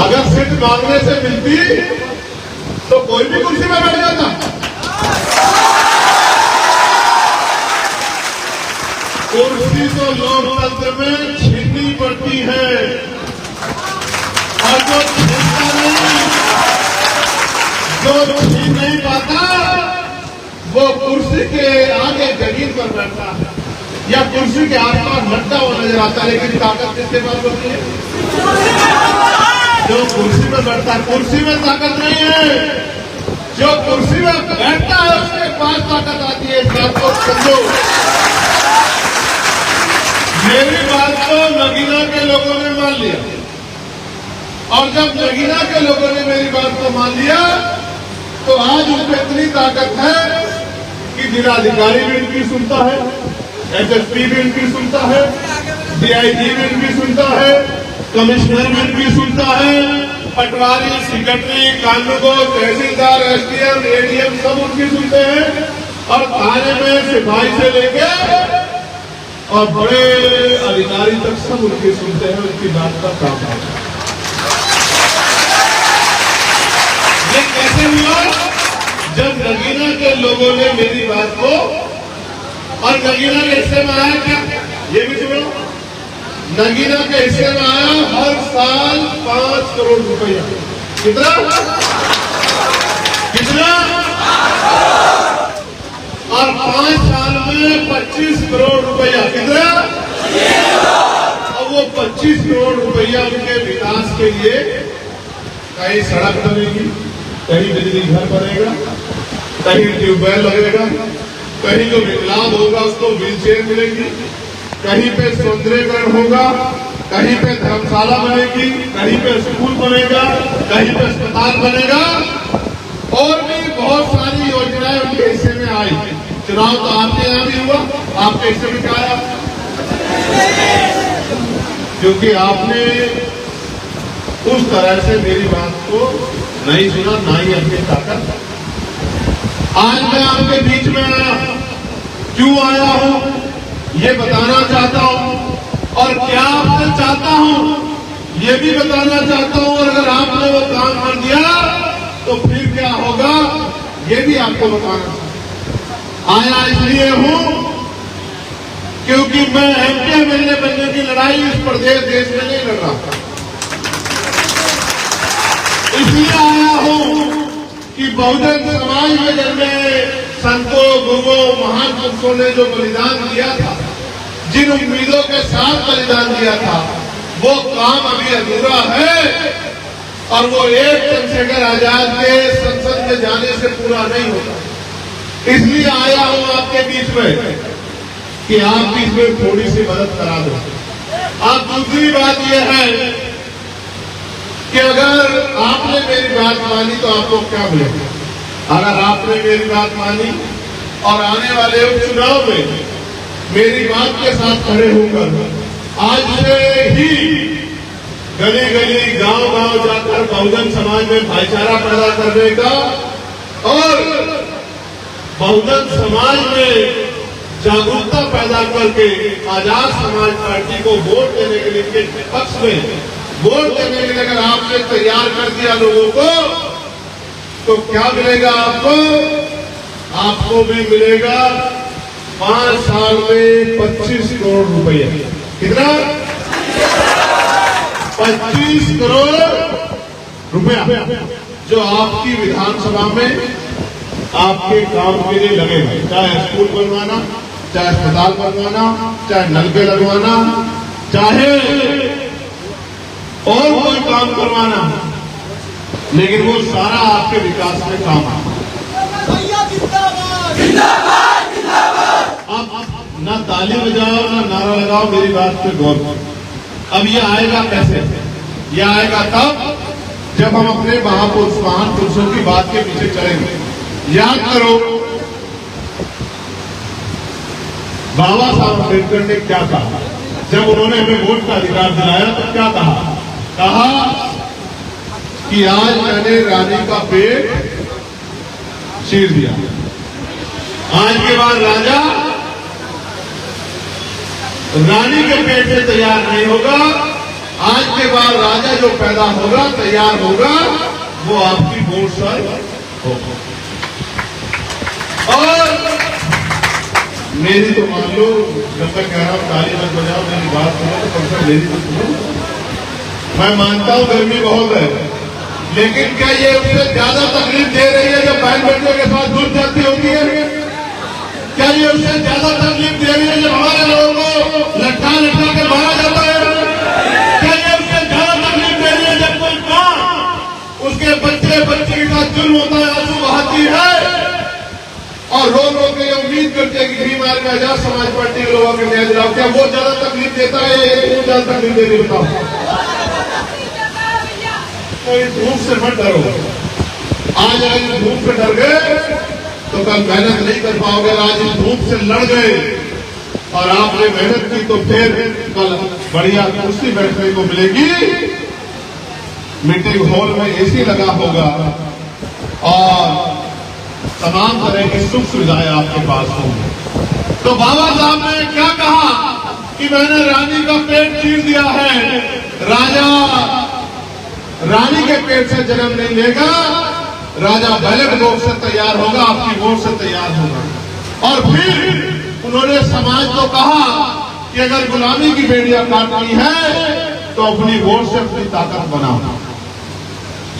अगर सीट मांगने से मिलती तो कोई भी कुर्सी में बैठ जाता। कुर्सी तो लोकतंत्र में छीननी पड़ती है और जो छीनता नहीं, जो छीन नहीं पाता वो कुर्सी के आगे जमीन पर बैठता है या कुर्सी के आसपास लटका हुआ नजर आता है, लेकिन ताकत किसके पास होती है? जो कुर्सी में बैठता है। कुर्सी में ताकत नहीं है, जो कुर्सी में बैठता है उसके पास ताकत आती है। इस बात को समझो। मेरी बात को नगीना के लोगों ने मान लिया और जब नगीना के लोगों ने मेरी बात को मान लिया तो आज उसमें इतनी ताकत है कि जिलाधिकारी भी इनकी सुनता है, एसएसपी भी इनकी सुनता है, डीआईजी भी इनकी सुनता है, कमिश्नर भी इनकी सुनता है, पटवारी, सेक्रेटरी, कानूनगो, तहसीलदार, एसडीएम, एडीएम सब उनकी सुनते हैं और थाने में सिपाही से लेके और बड़े अधिकारी तक सब उनकी सुनते हैं। उनकी बात का काम है। ये कैसे हुआ? जब नगीना के लोगों ने मेरी बात को, और नगीना के हिस्से में आया क्या, ये भी सुनो, नगीना के हिस्से में आया हर साल 5 करोड़ रुपया। कितना कितना? और 5 साल में 25 करोड़ रुपया। कितना? और वो 25 करोड़ रुपया उनके विकास के लिए कहीं सड़क बनेगी, कहीं बिजली घर बनेगा, कहीं ट्यूबवेल लगेगा, कहीं जो विकलांग होगा उसको व्हील चेयर मिलेगी, कहीं पे सौंदर्यीकरण होगा, कहीं पे धर्मशाला बनेगी, कहीं पे स्कूल बनेगा, कहीं पे अस्पताल बनेगा और भी बहुत सारी योजनाएं उनके हिस्से में आई। चुनाव तो आपके यहाँ भी हुआ, आपके हिस्से में क्या आया? क्योंकि आपने उस तरह से मेरी बात को नहीं सुना, ना ही अपनी ताकत। आज मैं आपके बीच में आया, क्यों आया हूं ये बताना चाहता हूं और क्या आपसे चाहता हूं ये भी बताना चाहता हूं। और अगर आपने वो काम कर दिया तो फिर क्या होगा ये भी आपको बताना चाहता हूं। आया इसलिए हूं क्योंकि मैं एमपी एमएलए बनने की लड़ाई इस प्रदेश देश में नहीं लड़ रहा। इसलिए आया हूं कि बहुजन समाज में जन्मे संतों, गुरुओं, महान पुरुषों ने जो बलिदान दिया था, जिन उम्मीदों के साथ बलिदान दिया था, वो काम अभी अधूरा है और वो एक चंद्रशेखर आजाद के संसद में जाने से पूरा नहीं होता। इसलिए आया हूं आपके बीच में कि आप भी इसमें थोड़ी सी मदद करा दो। आप दूसरी बात यह है कि अगर आपने मेरी बात मानी तो आपको क्या मिलेगा? अगर आपने मेरी बात मानी और आने वाले उपचुनाव में मेरी बात के साथ खड़े होकर आज से ही गली गली, गांव गांव जाकर बहुजन समाज में भाईचारा पैदा करने का और बहुजन समाज में जागरूकता पैदा करके आजाद समाज पार्टी को वोट देने के लिए, के पक्ष में वोट देने के लिए अगर आपने तैयार कर दिया लोगों को तो क्या मिलेगा आपको? आपको भी मिलेगा 5 साल में 25 करोड़ रुपया। कितना? 25 करोड़ रुपया जो आपकी विधानसभा में आपके काम के लिए लगेगा। चाहे स्कूल बनवाना, चाहे अस्पताल बनवाना, चाहे नलके लगवाना, चाहे और कोई काम करवाना, लेकिन वो सारा आपके विकास में काम है। अब ना ताली बजाओ ना नारा लगाओ, मेरी बात पे गौर करो। अब ये आएगा कैसे? ये आएगा तब जब हम अपने महापुरुष, महान पुरुषों की बात के पीछे चलेंगे। याद करो बाबा साहब अम्बेडकर ने क्या कहा जब उन्होंने हमें वोट का अधिकार दिलाया? तो क्या कहा? कहा कि आज मैंने रानी का पेट चीर दिया, आज के बाद राजा रानी के पेट से तैयार नहीं होगा, आज के बाद राजा जो पैदा होगा, तैयार होगा, वो आपकी वोट से होगा। और मेरी तो मान लो, जब मैं कह रहा हूं ताली मत बजाओ, मेरी बात सुनो तो कम से कम मेरी तो सुनो। मैं मानता हूं गर्मी बहुत है, लेकिन क्या ये उससे ज्यादा तकलीफ दे रही है जब बहन बेटियों के साथ दूध जाती होती है? क्या ये उससे ज्यादा तकलीफ दे रही है जब हमारे लोगों को लटका लटका के मारा जाता है? क्या ये उससे ज्यादा तकलीफ दे रही है जब कोई मां उसके बच्चे के साथ जुल्म होता है, आंसू बहाती है और रो रो के उम्मीद करते हैं कि बीमार में आजाद समाज पार्टी के लोगों के न्याय दिलाओ? क्या वो ज्यादा तकलीफ देता है या ये ज्यादा तकलीफ दे रही? बताओ। तो इस धूप से मत डरो। आज अगर धूप से डर गए तो कल मेहनत नहीं कर पाओगे। आज इस धूप से लड़ गए और आपने मेहनत की तो फिर कल बढ़िया कुर्सी बैठने को मिलेगी, मीटिंग हॉल में एसी लगा होगा और तमाम तरह की सुख सुविधाएं आपके पास होंगी। तो बाबा साहब ने क्या कहा कि मैंने रानी का पेट चीर दिया है, राजा रानी के पेट से जन्म नहीं लेगा, राजा बैलेट वोट से तैयार होगा, आपकी वोट से तैयार होगा। और फिर उन्होंने समाज को कहा कि अगर गुलामी की बेड़ियां काटनी है तो अपनी वोट से अपनी ताकत बनाओ।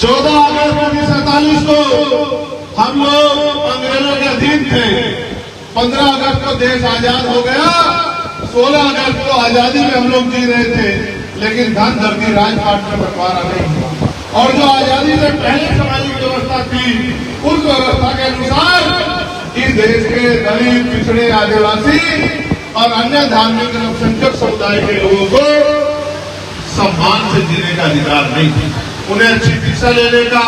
14 अगस्त 1947 को हम लोग अंग्रेजों के अधीन थे। 15 अगस्त को देश आजाद हो गया। 16 अगस्त को आजादी में हम लोग जी रहे थे, लेकिन धन धरती राजपाट में बंटवारा नहीं हुआ। और जो आजादी से पहले सामाजिक व्यवस्था थी, उस व्यवस्था के अनुसार इस देश के दलित, पिछड़े, आदिवासी और अन्य धार्मिक अल्पसंख्यक समुदाय के लोगों को सम्मान से जीने का अधिकार नहीं था। उन्हें अच्छी शिक्षा लेने का,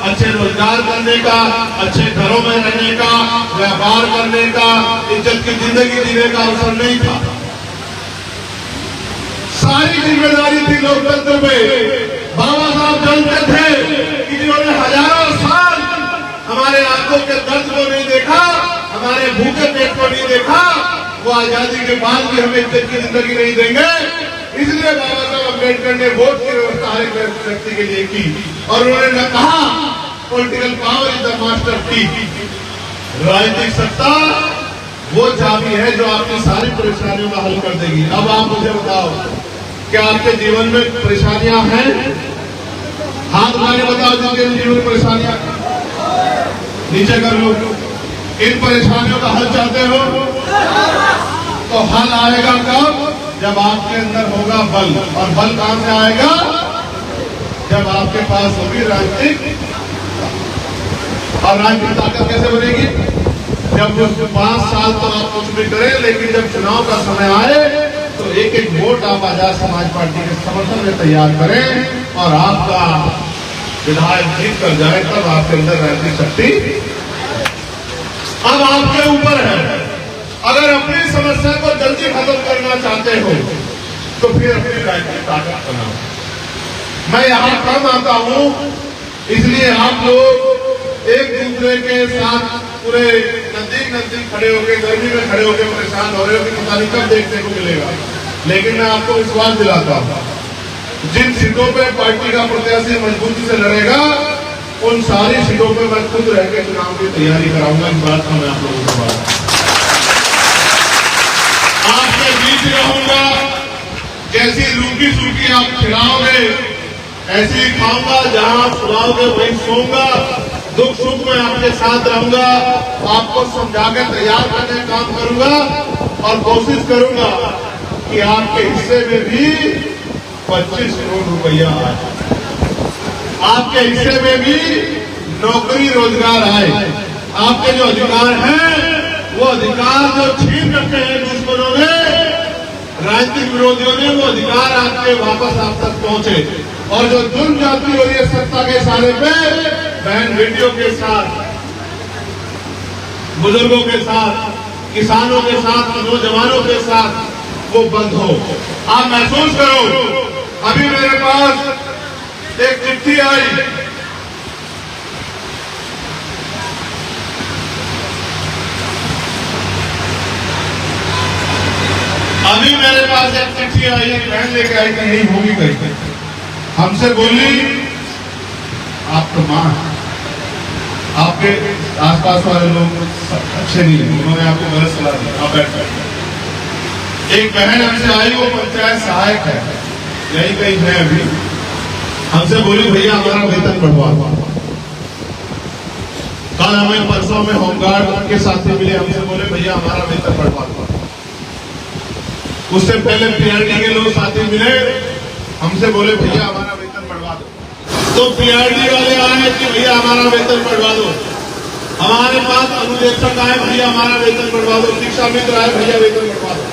अच्छे रोजगार करने का, अच्छे घरों में रहने का, व्यापार करने का, इज्जत की जिंदगी जीने का अवसर नहीं था। सारी जिम्मेदारी थी लोकतंत्र में। बाबा साहब जानते थे कि जिन्होंने हजारों साल हमारे आंखों के दर्द को नहीं देखा, हमारे भूखे पेट को नहीं देखा, वो आजादी के बाद भी हमें इज्जत की जिंदगी नहीं देंगे। इसलिए बाबा साहब अम्बेडकर ने वोट की व्यवस्था हर एक व्यक्ति के लिए की और उन्होंने कहा political power is the master की। राजनीतिक सत्ता वो चाबी है जो आपकी सारी परेशानियों का हल कर देगी। अब आप मुझे बताओ, क्या आपके जीवन में परेशानियां हैं? हाथ उठाने बताओ जिनके जीवन में परेशानियां, नीचे कर लो। इन परेशानियों का हल चाहते हो तो हल आएगा कब? जब आपके अंदर होगा बल। और बल कहां से आएगा? जब आपके पास होगी राजनीतिक। और राजनीतिक ताकत कैसे बनेगी? जब जो 5 साल तो आप कुछ भी करें, लेकिन जब चुनाव का समय आए तो एक एक वोट आप आजाद समाज पार्टी के समर्थन में तैयार करें और आपका विधायक जीत कर जाए, तब आपके अंदर राजनीतिक शक्ति अब आपके ऊपर है। अगर अपनी समस्या को जल्दी खत्म करना चाहते हो तो फिर अपनी राजनीतिक ताकत बनाओ। मैं यहाँ कम आता हूँ, इसलिए आप लोग एक दूसरे के साथ पूरे नजदीक खड़े होकर, गर्मी में खड़े होकर परेशान हो रहे हो कि पता नहीं कब देखने को मिलेगा। लेकिन मैं आपको विश्वास दिलाता हूँ, जिन सीटों पे पार्टी का प्रत्याशी मजबूती से लड़ेगा, उन सारी सीटों पे मैं खुद रह के चुनाव की तैयारी कराऊंगा। इस बात का मैं आप लोगों को बात आपके बीच रहूंगा। जैसी रूखी सूखी आप खिलाओगे ऐसे ही खाऊंगा, जहां आप सुलाओगे वहीं सोऊंगा। दुख सुख में आपके साथ रहूंगा, आपको समझा के तैयार करने का काम करूंगा और कोशिश करूंगा कि आपके हिस्से में भी 25 करोड़ रुपया आए, आपके हिस्से में भी नौकरी रोजगार आए। आपके जो अधिकार हैं वो अधिकार जो छीन रखे हैं दुश्मनों ने, राजनीतिक विरोधियों ने, वो अधिकार आपके वापस आप तक पहुंचे। और जो जुल्म जाती हो रही है सत्ता के इशारे पे, बहन बेटियों के साथ, बुजुर्गों के साथ, किसानों के साथ, नौजवानों के साथ, वो बंद हो। आप महसूस करो, अभी मेरे पास एक चिट्ठी आई, अभी मेरे पास एक चिट्ठी आई, एक बहन लेके आई कि नहीं होगी कहीं हमसे बोली आप तो मां हैं, आपके आसपास वाले लोग अच्छे नहीं है, उन्होंने आपको गलत सलाह दी, आप बैठ बैठ। एक बहन हमसे आई, वो पंचायत सहायक है, यही कहीं है अभी, हमसे बोली भैया हमारा वेतन बढ़वा। कल हमें परसों में होमगार्ड के साथी मिले, हमसे बोले भैया हमारा वेतन बढ़वा। उससे पहले पीआरडी के लोग साथी मिले, हमसे बोले भैया हमारा वेतन बढ़वा दो। तो पीआरडी वाले आए कि भैया हमारा वेतन बढ़वा दो। हमारे पास अनुदेशक आए, भैया हमारा वेतन बढ़वा दो। शिक्षा मित्र आए, भैया वेतन बढ़वा दो।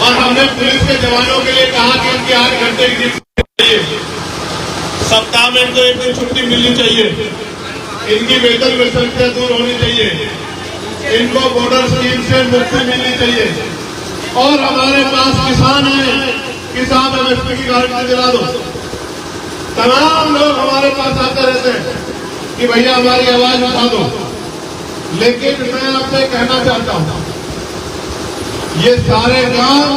और हमने पुलिस के जवानों के लिए कहा कि इनकी 8 घंटे की ड्यूटी चाहिए, सप्ताह में इनको 1 दिन छुट्टी मिलनी चाहिए, इनकी वेतन विसंगतियां दूर होनी चाहिए, इनको बॉर्डर स्कीम से मुक्ति मिलनी चाहिए। और हमारे पास किसान हैं कि साहब एमएसपी की गारंटी दिला दो। तमाम लोग हमारे पास आते रहते हैं कि भैया हमारी आवाज उठा दो। लेकिन मैं आपसे कहना चाहता हूं, ये सारे काम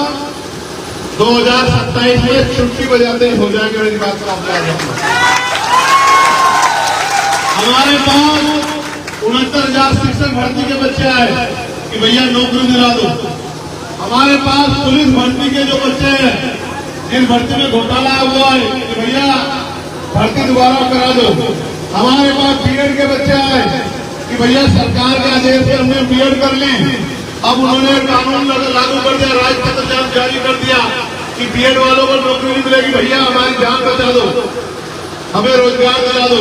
2027 में छुट्टी बजाते ही हो जाएंगे। मेरी बात को आप याद रखना। हमारे पास 69,000 शिक्षक भर्ती के बच्चे आए कि भैया नौकरी दिला दो। हमारे पास पुलिस भर्ती के जो बच्चे हैं, जिन भर्ती में घोटाला हुआ है, कि भैया भर्ती दोबारा करा दो। हमारे पास बीएड के बच्चे आए कि भैया सरकार के आदेश से हमने बीएड कर ली, अब उन्होंने कानून लागू कर दिया, राजपत्र जारी कर दिया कि बीएड वालों को नौकरी नहीं मिलेगी, भैया हमारी जान बचा दो, हमें रोजगार दिला दो।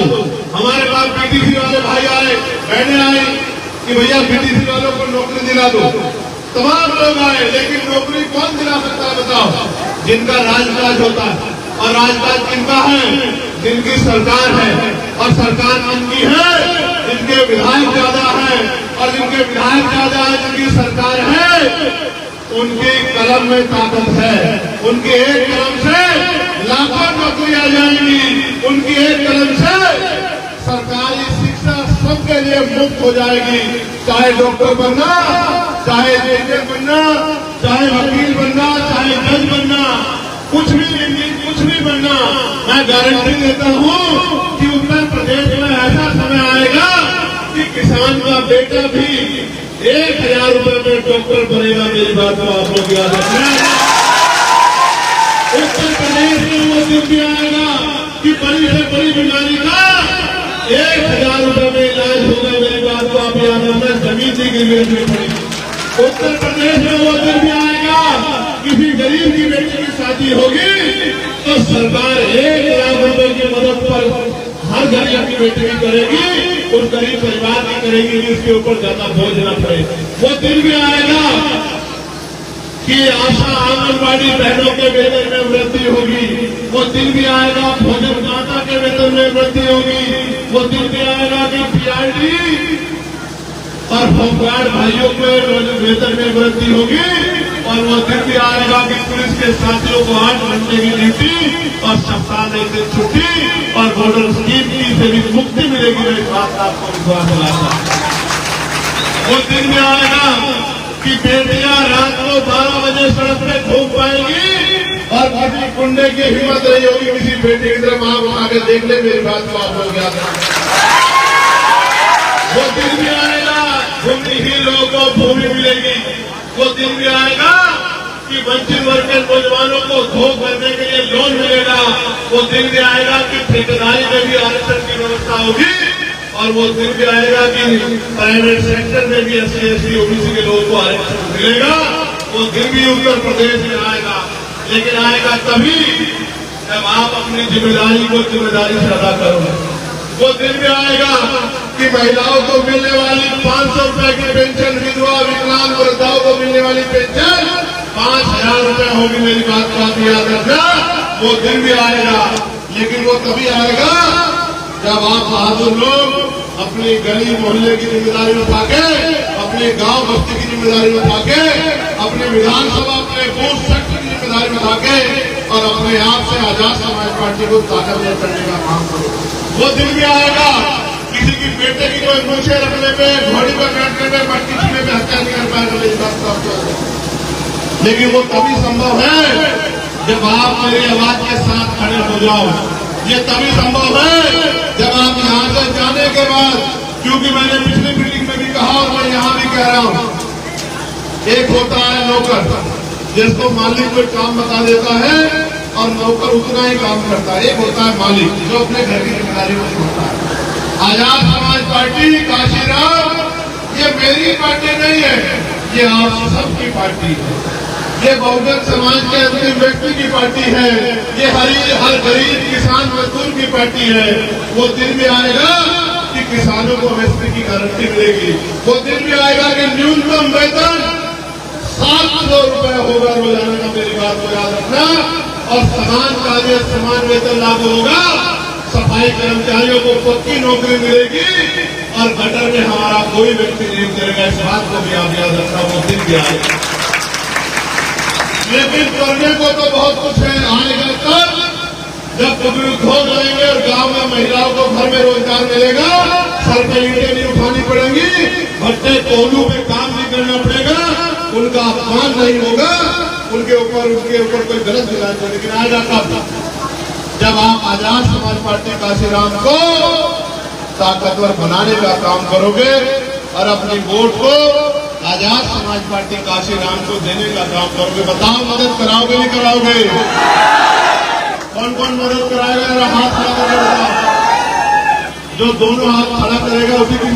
हमारे पास बीटीसी वाले भाई आए, बहनें आई कि भैया बीटीसी वालों को नौकरी दिला दो। तमाम लोग आए, लेकिन नौकरी कौन दिला सकता है बताओ? जिनका राजकाज होता है। और राजकाज किनका है? जिनकी सरकार है। और सरकार किनकी है? जिनके विधायक ज्यादा है। और जिनके विधायक ज्यादा है, जिनकी सरकार है, उनके कलम में ताकत है। उनके एक कलम से लाखों नौकरी आ जाएंगी। उनकी एक कलम से सरकारी शिक्षा सबके लिए मुफ्त हो जाएगी। चाहे डॉक्टर बनना, चाहे इंजीनियर बनना, चाहे वकील बनना, चाहे जज बनना, कुछ भी बनना, मैं गारंटी देता हूँ कि उत्तर प्रदेश में ऐसा समय आएगा कि किसान का बेटा भी 1,000 रुपए में डॉक्टर बनेगा। मेरी बात को आप लोग याद रखना। उत्तर प्रदेश में वो दिन भी आएगा कि बड़ी से बड़ी बीमारी का 1,000 रुपए में इलाज होगा। मेरी बात को आप याद रखना। जमीन की गिरवी में पड़ेगी। उत्तर प्रदेश में वो दिन भी आएगा, किसी गरीब की बेटी की शादी होगी तो सरकार 1,00,000 रुपए की मदद पर हर गरीब की बेटी की करेगी, उस गरीब परिवार की करेगी, जिसके ऊपर ज्यादा बोझ न पड़े। वो दिन भी आएगा कि आशा आंगनबाड़ी बहनों के वेतन में वृद्धि होगी। वो दिन भी आएगा भोजन दाता के वेतन में वृद्धि होगी। वो दिन भी आएगा कि पीआरडी और होमगार्ड भाइयों के वेतन में वृद्धि होगी। और वो दिन भी आएगा कि पुलिस के साथियों को 8 घंटे की ड्यूटी और सप्ताह में 1 दिन छुट्टी और बॉर्डर स्कीम की से भी मुक्ति मिलेगी। मेरी बात आपको विश्वास दिलाता। वो दिन भी आएगा कि बेटियां रात को 12 बजे सड़क पे घूम पाएंगी और किसी कुंडे की हिम्मत नहीं होगी किसी बेटी की तरफ आंख उठा के देख ले। मेरी बात को आप लोग याद रखें। वो दिन भी आएगा भूमिहीन लोगों को भूमि मिलेगी। वो दिन भी आएगा कि वंचित वर्ग के नौजवानों को धो करने के लिए लोन मिलेगा। वो दिन भी आएगा कि ठेकेदारी में भी आरक्षण की व्यवस्था होगी। और वो दिन भी आएगा कि प्राइवेट सेक्टर में भी SC/ST OBC के लोगों को आरक्षण मिलेगा। वो दिन भी उत्तर प्रदेश में आएगा। लेकिन आएगा तभी जब आप अपनी जिम्मेदारी को जिम्मेदारी से अदा करोगे। वो दिन भी आएगा कि महिलाओं को मिलने वाली 500 रुपए की पेंशन, विधवा विकलांग वृद्धाओं को मिलने वाली पेंशन 5,000 रुपए होगी। मेरी बात को आप याद रखना। वो दिन भी आएगा, लेकिन वो तभी आएगा जब आप बहादुर लोग अपनी गली मोहल्ले की जिम्मेदारी उठा के, अपने गांव बस्ती की जिम्मेदारी उठा के, अपने विधानसभा, अपने बूथ सेक्टर की जिम्मेदारी उठा के और अपने आप से आजाद समाज पार्टी को ताकतवर करने का काम करो। वो दिन भी आएगा किसी की बेटे की कोई मूछे रखने पे, घोड़ी पर बैठने पे, मट्टी छूने पे हत्या नहीं कर पाएगा। मेरी बात तो, लेकिन वो तभी संभव है जब आप मेरी आवाज के साथ खड़े हो जाओ। ये तभी संभव है जब आप यहां से जाने के बाद, क्योंकि मैंने पिछली मीटिंग में भी कहा और मैं यहां भी कह रहा हूं, एक होता है नौकर, जिसको मालिक कोई काम बता देता है और नौकर उतना ही काम करता है। एक होता है मालिक, जो अपने घर की जिम्मेदारी को समझता है। आजाद समाज पार्टी काशीराम ये मेरी पार्टी नहीं है, ये आप सबकी पार्टी है। ये बहुजन समाज के अंतिम व्यक्ति की पार्टी है। ये हर गरीब किसान मजदूर की पार्टी है। वो दिन भी आएगा कि किसानों को एमएसपी की गारंटी मिलेगी। वो दिन भी आएगा कि न्यूनतम वेतन 700 रुपए होगा रोजाना का। मेरी बात को याद रखना। और समान कार्य समान वेतन लागू होगा। सफाई कर्मचारियों को पक्की नौकरी मिलेगी और गटर में हमारा कोई व्यक्ति नहीं करेगा। इस बात को भी आप याद रखना। वो दिन भी आएगा, लेकिन करने को तो बहुत कुछ है। आएगा तब जब बुजुर्ग हो जाएंगे और गांव में महिलाओं को घर में रोजगार मिलेगा। सर पे ईंटें नहीं उठानी पड़ेंगी, भट्टे कोलू में काम नहीं करना पड़ेगा, उनका अपमान नहीं होगा, उनके ऊपर कोई गलत दिलानी पड़ेगी। लेकिन आएगा कब? जब आप आजाद समाज पार्टी काशीराम को ताकतवर बनाने का काम करोगे और अपनी वोट को आजाद समाज पार्टी काशीराम को देने का काम करोगे। बताओ, मदद कराओगे नहीं कराओगे? कौन कौन मदद कराएगा? हाथ खड़ा करके बताओ। जो दोनों हाथ खड़ा करेगा उसी की